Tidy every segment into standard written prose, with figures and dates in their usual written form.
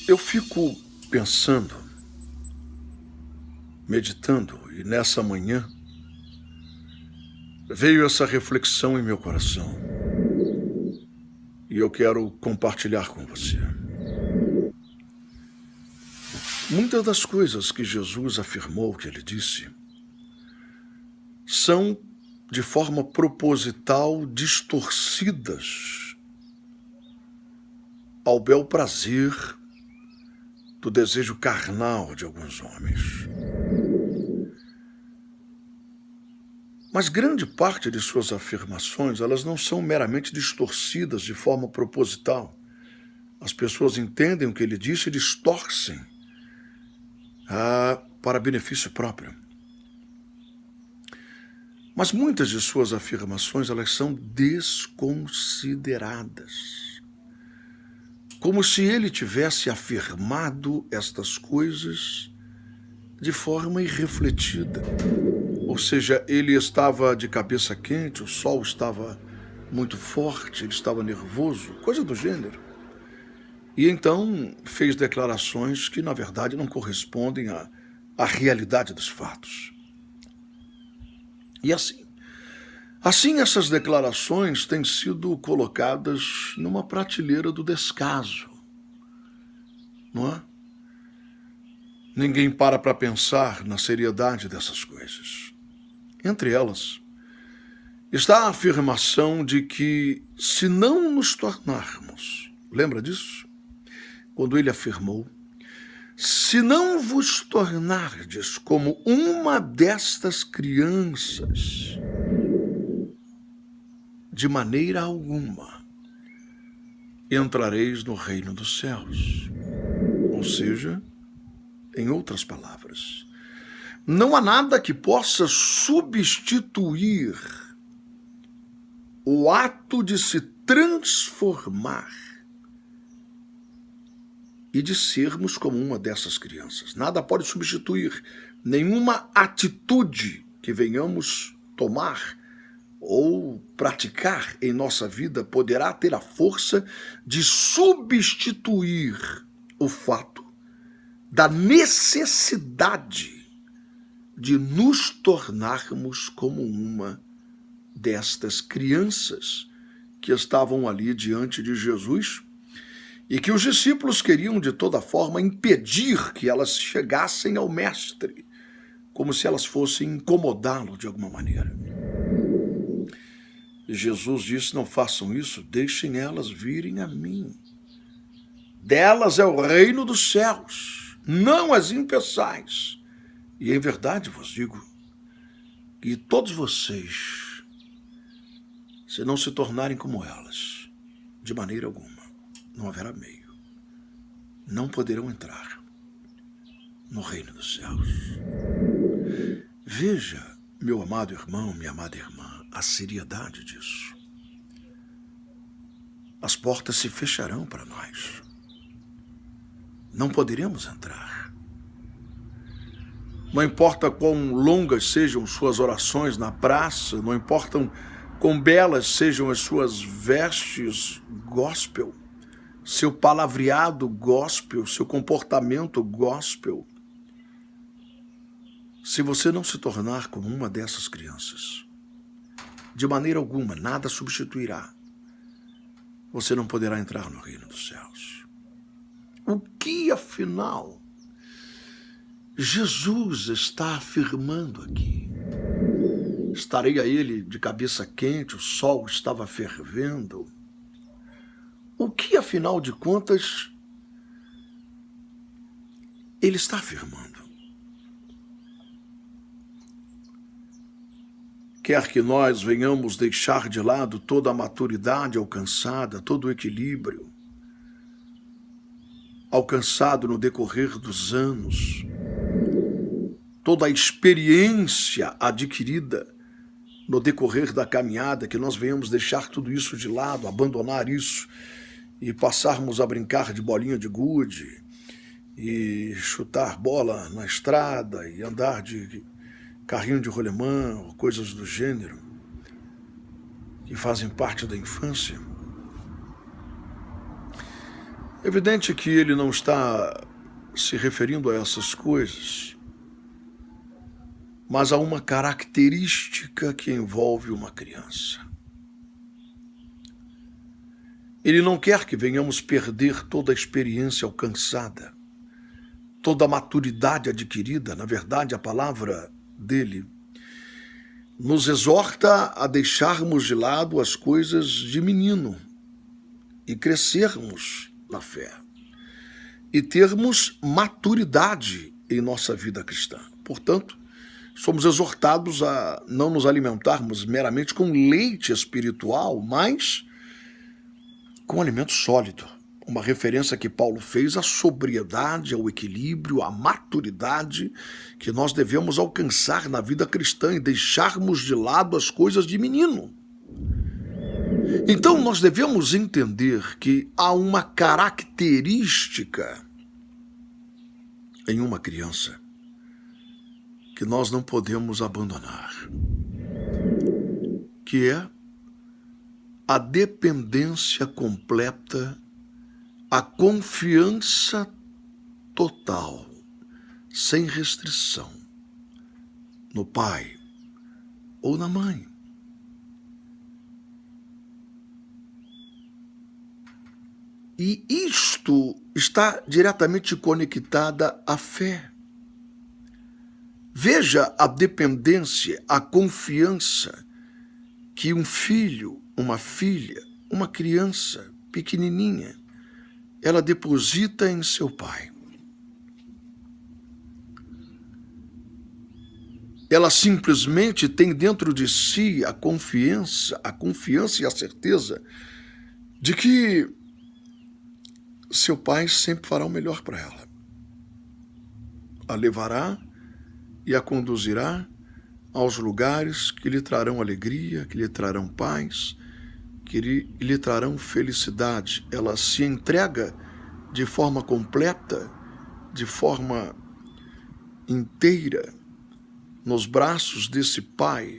Eu fico pensando, meditando, e nessa manhã veio essa reflexão em meu coração e eu quero compartilhar com você. Muitas das coisas que Jesus afirmou, que ele disse, são de forma proposital distorcidas ao bel prazer do desejo carnal de alguns homens. Mas grande parte de suas afirmações, elas não são meramente distorcidas de forma proposital. As pessoas entendem o que ele disse e distorcem para benefício próprio. Mas muitas de suas afirmações, elas são desconsideradas. Como se ele tivesse afirmado estas coisas de forma irrefletida. Ou seja, ele estava de cabeça quente, o sol estava muito forte, ele estava nervoso, coisa do gênero. E então fez declarações que, na verdade, não correspondem à realidade dos fatos. E assim essas declarações têm sido colocadas numa prateleira do descaso, não é? Ninguém para pensar na seriedade dessas coisas. Entre elas, está a afirmação de que se não nos tornarmos, lembra disso? Quando ele afirmou, se não vos tornardes como uma destas crianças, de maneira alguma entrareis no reino dos céus. Ou seja, em outras palavras, não há nada que possa substituir o ato de se transformar e de sermos como uma dessas crianças. Nada pode substituir nenhuma atitude que venhamos tomar ou praticar em nossa vida poderá ter a força de substituir o fato da necessidade de nos tornarmos como uma destas crianças que estavam ali diante de Jesus e que os discípulos queriam de toda forma impedir que elas chegassem ao mestre, como se elas fossem incomodá-lo de alguma maneira. E Jesus disse, não façam isso, deixem elas virem a mim. Delas é o reino dos céus, não as impeçais. E em verdade vos digo que todos vocês, se não se tornarem como elas, de maneira alguma, não haverá meio, não poderão entrar no reino dos céus. Veja, meu amado irmão, minha amada irmã, a seriedade disso. As portas se fecharão para nós. Não poderemos entrar. Não importa quão longas sejam suas orações na praça, não importam quão belas sejam as suas vestes gospel, seu palavreado gospel, seu comportamento gospel. Se você não se tornar como uma dessas crianças, de maneira alguma, nada substituirá. Você não poderá entrar no reino dos céus. O que, afinal, Jesus está afirmando aqui? Estarei a ele de cabeça quente, o sol estava fervendo. O que, afinal de contas, ele está afirmando? Quer que nós venhamos deixar de lado toda a maturidade alcançada, todo o equilíbrio alcançado no decorrer dos anos, toda a experiência adquirida no decorrer da caminhada, que nós venhamos deixar tudo isso de lado, abandonar isso e passarmos a brincar de bolinha de gude e chutar bola na estrada e andar de carrinho de rolemã, ou coisas do gênero, que fazem parte da infância. É evidente que ele não está se referindo a essas coisas, mas a uma característica que envolve uma criança. Ele não quer que venhamos perder toda a experiência alcançada, toda a maturidade adquirida. Na verdade, a palavra dele nos exorta a deixarmos de lado as coisas de menino e crescermos na fé e termos maturidade em nossa vida cristã. Portanto, somos exortados a não nos alimentarmos meramente com leite espiritual, mas com alimento sólido. Uma referência que Paulo fez à sobriedade, ao equilíbrio, à maturidade que nós devemos alcançar na vida cristã e deixarmos de lado as coisas de menino. Então nós devemos entender que há uma característica em uma criança que nós não podemos abandonar, que é a dependência completa, a confiança total, sem restrição, no pai ou na mãe. E isto está diretamente conectada à fé. Veja a dependência, a confiança que um filho, uma filha, uma criança pequenininha, ela deposita em seu pai. Ela simplesmente tem dentro de si a confiança e a certeza de que seu pai sempre fará o melhor para ela. A levará e a conduzirá aos lugares que lhe trarão alegria, que lhe trarão paz, que lhe trarão felicidade. Ela se entrega de forma completa, de forma inteira, nos braços desse pai,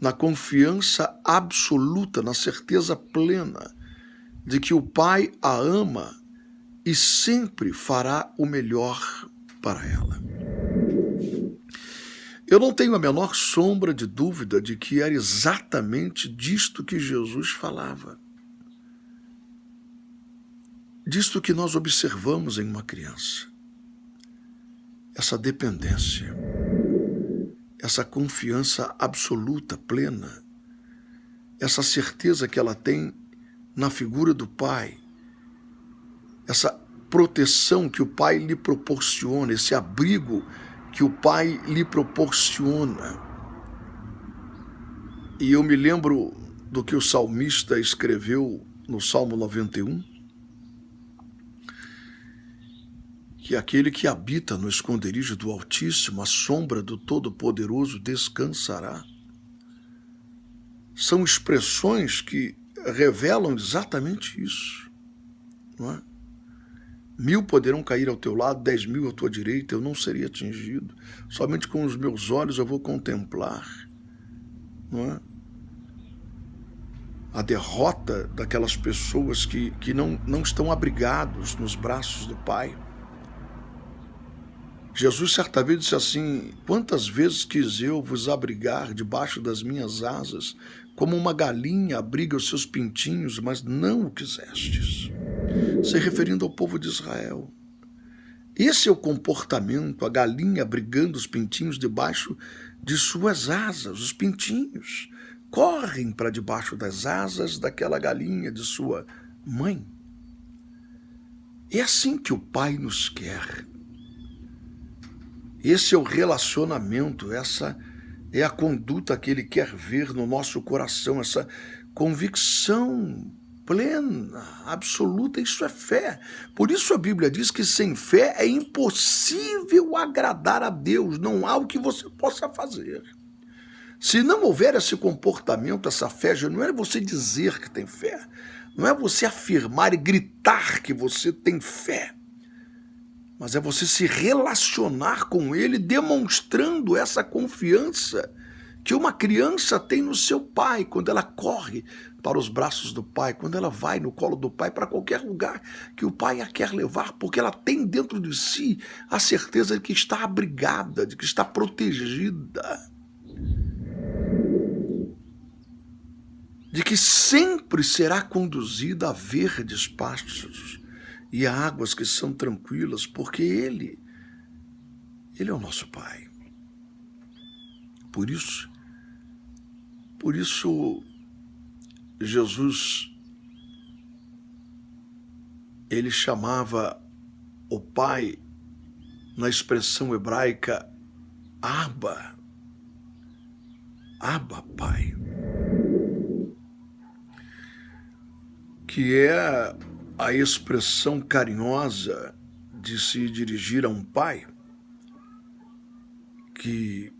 na confiança absoluta, na certeza plena de que o pai a ama e sempre fará o melhor para ela. Eu não tenho a menor sombra de dúvida de que era exatamente disto que Jesus falava. Disto que nós observamos em uma criança. Essa dependência, essa confiança absoluta, plena, essa certeza que ela tem na figura do pai, essa proteção que o pai lhe proporciona, esse abrigo que o pai lhe proporciona. E eu me lembro do que o salmista escreveu no Salmo 91, que aquele que habita no esconderijo do Altíssimo, a sombra do Todo-Poderoso descansará. São expressões que revelam exatamente isso, não é? 1000 poderão cair ao teu lado, 10.000 à tua direita, eu não seria atingido. Somente com os meus olhos eu vou contemplar, não é? A derrota daquelas pessoas que não estão abrigados nos braços do Pai. Jesus certa vez disse assim: quantas vezes quis eu vos abrigar debaixo das minhas asas, como uma galinha abriga os seus pintinhos, mas não o quisestes. Se referindo ao povo de Israel. Esse é o comportamento, a galinha abrigando os pintinhos debaixo de suas asas. Os pintinhos correm para debaixo das asas daquela galinha de sua mãe. É assim que o Pai nos quer. Esse é o relacionamento, essa é a conduta que Ele quer ver no nosso coração, essa convicção plena, absoluta. Isso é fé. Por isso a Bíblia diz que sem fé é impossível agradar a Deus. Não há o que você possa fazer. Se não houver esse comportamento, essa fé, já não é você dizer que tem fé, não é você afirmar e gritar que você tem fé, mas é você se relacionar com Ele, demonstrando essa confiança que uma criança tem no seu pai, quando ela corre para os braços do pai, quando ela vai no colo do pai, para qualquer lugar que o pai a quer levar, porque ela tem dentro de si a certeza de que está abrigada, de que está protegida, de que sempre será conduzida a verdes pastos e a águas que são tranquilas, porque Ele é o nosso Pai. Por isso, Jesus, ele chamava o Pai, na expressão hebraica, Abba, Abba, Pai, que é a expressão carinhosa de se dirigir a um pai, que,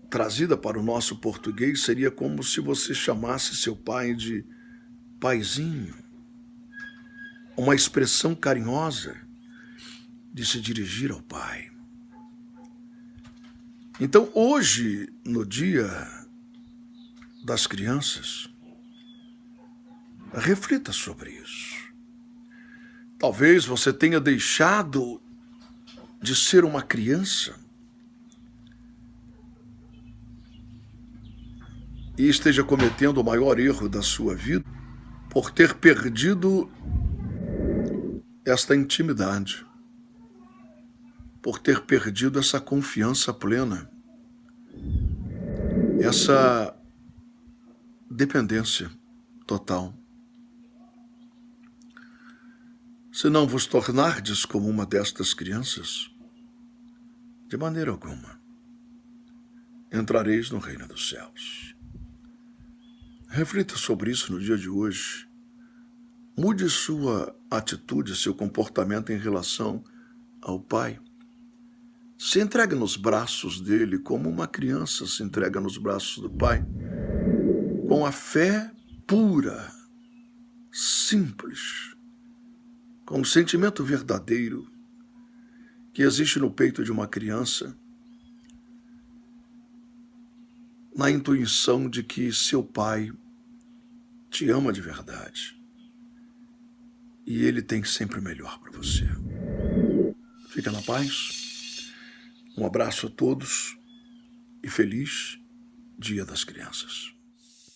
trazida para o nosso português, seria como se você chamasse seu pai de paizinho, uma expressão carinhosa de se dirigir ao pai. Então, hoje, no Dia das Crianças, reflita sobre isso. Talvez você tenha deixado de ser uma criança e esteja cometendo o maior erro da sua vida por ter perdido esta intimidade, por ter perdido essa confiança plena, essa dependência total. Se não vos tornardes como uma destas crianças, de maneira alguma entrareis no reino dos céus. Reflita sobre isso no dia de hoje. Mude sua atitude, seu comportamento em relação ao Pai. Se entregue nos braços dele como uma criança se entrega nos braços do Pai, com a fé pura, simples, com o sentimento verdadeiro que existe no peito de uma criança, na intuição de que seu pai te ama de verdade e ele tem sempre o melhor para você. Fica na paz. Um abraço a todos e feliz Dia das Crianças.